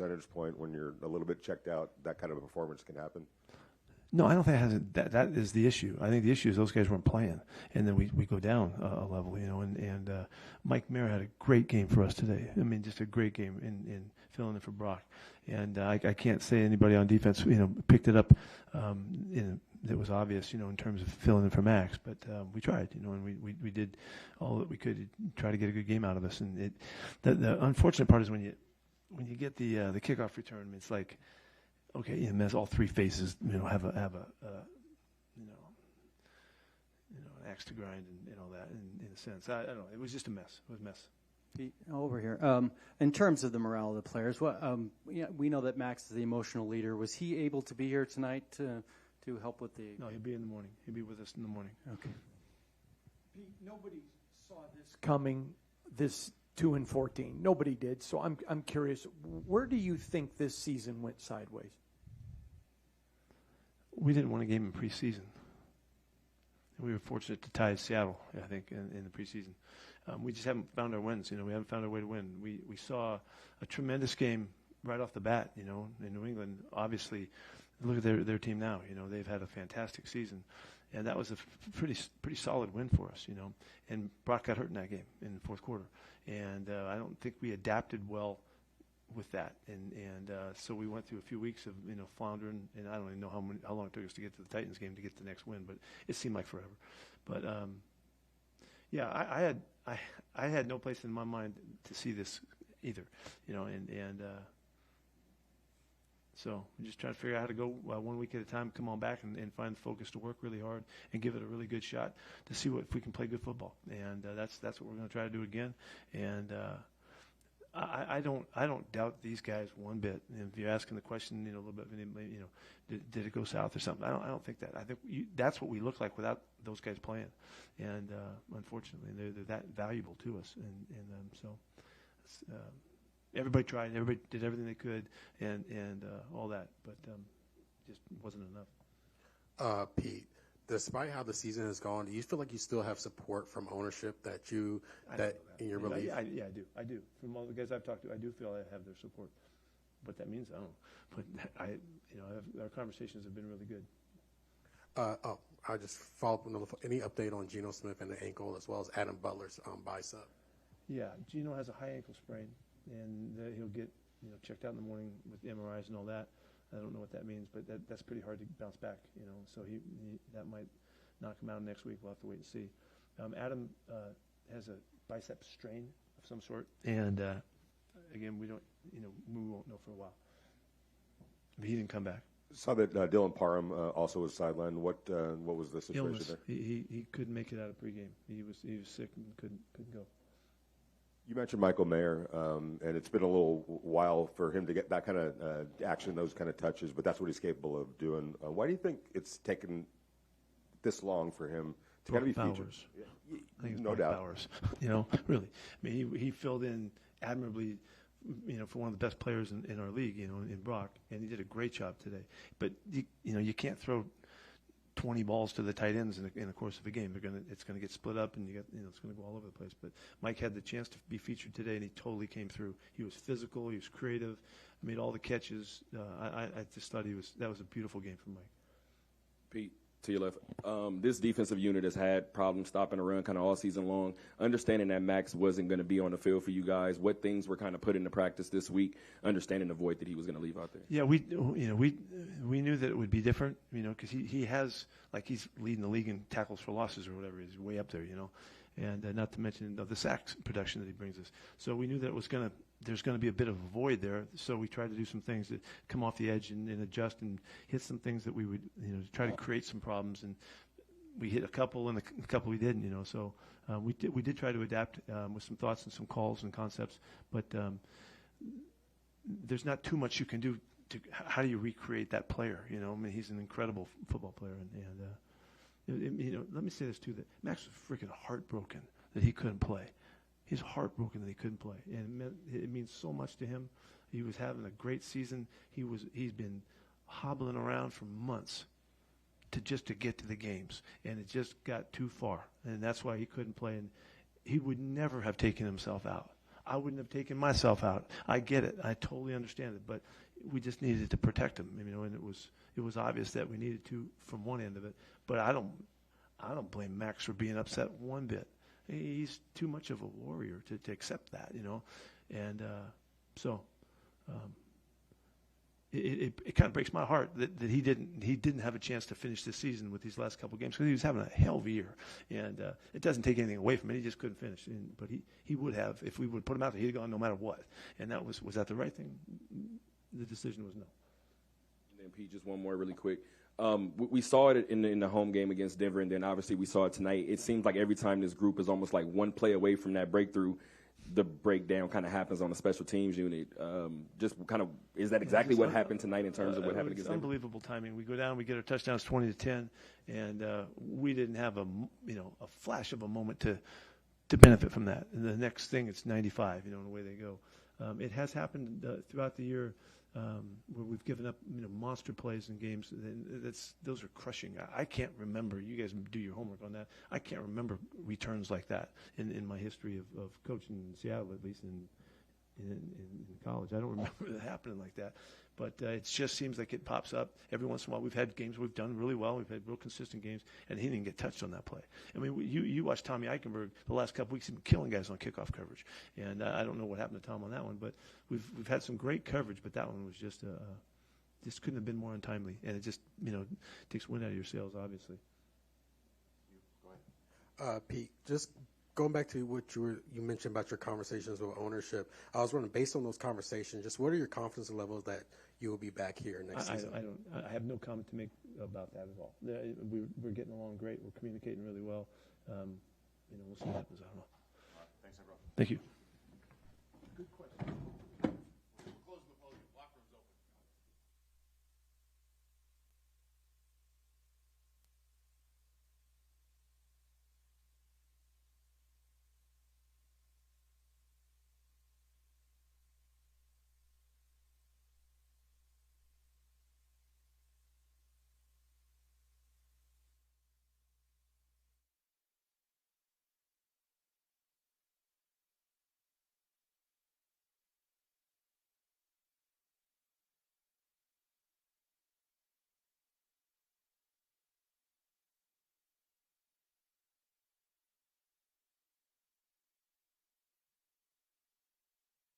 percentage point when you're a little bit checked out, that kind of a performance can happen? No, I don't think that is the issue. I think the issue is those guys weren't playing, and then we go down a level, and Mike Mayer had a great game for us today. I mean, just a great game in filling in for Brock. And I can't say anybody on defense, picked it up. That was obvious, in terms of filling in for Max. But we tried, and we did all that we could to try to get a good game out of us. And the unfortunate part is when you get the kickoff return, it's like, okay, as all three phases, have an axe to grind and all that. In a sense, I don't know. It was just a mess. It was a mess. Pete, over here. In terms of the morale of the players, we know that Max is the emotional leader. Was he able to be here tonight to help with the? No, he'll be in the morning. He'll be with us in the morning. Okay. Pete, nobody saw this coming. This 2-14. Nobody did. So I'm curious. Where do you think this season went sideways? We didn't win a game in preseason. We were fortunate to tie Seattle, I think, in the preseason. We just haven't found our wins. We haven't found our way to win. We saw a tremendous game right off the bat. In New England, obviously, look at their team now. They've had a fantastic season, and that was a pretty solid win for us. And Brock got hurt in that game in the fourth quarter, and I don't think we adapted well with that, and so we went through a few weeks of floundering, and I don't even know how long it took us to get to the Titans game to get the next win, but it seemed like forever. But yeah, I had no place in my mind to see this either, and so we just trying to figure out how to go 1 week at a time, come on back and find the focus to work really hard and give it a really good shot to see if we can play good football, and that's what we're going to try to do again, and. I don't doubt these guys one bit. And if you're asking the question, a little bit, did it go south or something? I don't think that. I think that's what we look like without those guys playing, and unfortunately, they're that valuable to us. And so everybody tried, everybody did everything they could, and all that, but just wasn't enough. Pete, despite how the season has gone, do you feel like you still have support from ownership that in your belief? Yeah, I do. From all the guys I've talked to, I do feel I have their support. What that means, I don't know. But our conversations have been really good. I just follow up with any update on Geno Smith and the ankle, as well as Adam Butler's bicep? Yeah, Geno has a high ankle sprain, and he'll get checked out in the morning with MRIs and all that. I don't know what that means, but that's pretty hard to bounce back, So he that might knock him out next week. We'll have to wait and see. Adam has a bicep strain of some sort, and again, we won't know for a while. But he didn't come back. Saw that Dylan Parham also was sidelined. What was the situation Illness. there? He couldn't make it out of pregame. He was sick and couldn't go. You mentioned Michael Mayer, and it's been a little while for him to get that kind of action, those kind of touches, but that's what he's capable of doing. Why do you think it's taken this long for him to kind of be featured? I think it's no doubt. Powers. Really. I mean, he filled in admirably, for one of the best players in our league, in Brock, and he did a great job today. But you can't throw 20 balls to the tight ends in the course of a game. It's going to get split up, and it's going to go all over the place. But Mike had the chance to be featured today, and he totally came through. He was physical. He was creative. Made all the catches. I just thought that was a beautiful game from Mike. Pete, to your left, this defensive unit has had problems stopping the run kind of all season long. Understanding that Max wasn't going to be on the field for you guys, what things were kind of put into practice this week, understanding the void that he was going to leave out there? Yeah, we knew that it would be different, because he has, like, he's leading the league in tackles for losses or whatever. He's way up there, and not to mention the sacks production that he brings us. So we knew that there's going to be a bit of a void there. So we tried to do some things that come off the edge and adjust and hit some things that we would, try to create some problems. And we hit a couple, and a couple we didn't, So we did try to adapt with some thoughts and some calls and concepts. But there's not too much you can do how do you recreate that player? I mean, he's an incredible football player, and let me say this too: that Max was freaking heartbroken that he couldn't play. He's heartbroken that he couldn't play, and it means so much to him. He was having a great season. He's been hobbling around for months to get to the games, and it just got too far, and that's why he couldn't play. And he would never have taken himself out. I wouldn't have taken myself out. I get it. I totally understand it. But we just needed to protect him, and it was obvious that we needed to from one end of it. But I don't blame Max for being upset one bit. He's too much of a warrior to accept that, and so. It kind of breaks my heart that he didn't have a chance to finish this season with these last couple of games because he was having a hell of a year, and it doesn't take anything away from him. He just couldn't finish, but he would have if we would put him out there. He'd have gone no matter what, and that was that the right thing? The decision was no. And then Pete, just one more really quick. We saw it in the home game against Denver, and then obviously we saw it tonight. It seems like every time this group is almost like one play away from that breakthrough, the breakdown kind of happens on the special teams unit. Just kind of, is that exactly what happened tonight in terms of what happened against Denver? Unbelievable timing. We go down, we get our touchdowns 20-10, and we didn't have a flash of a moment to benefit from that. And the next thing, it's 95, and away they go. It has happened throughout the year where we've given up monster plays in games. Those are crushing. I can't remember. You guys do your homework on that. I can't remember returns like that in my history of coaching in Seattle, at least in college. I don't remember that happening like that. But it just seems like it pops up every once in a while. We've had games we've done really well. We've had real consistent games, and he didn't get touched on that play. I mean, you watch Tommy Eichenberg the last couple weeks. He's been killing guys on kickoff coverage, and I don't know what happened to Tom on that one. But we've had some great coverage, but that one was just couldn't have been more untimely, and it just takes wind out of your sails, obviously. Go ahead. Pete, just going back to what you mentioned about your conversations with ownership, I was wondering, based on those conversations, just what are your confidence levels that you will be back here next season? I have no comment to make about that at all. We're getting along great. We're communicating really well. We'll see what happens. I don't know. Thanks, everyone. Thank you.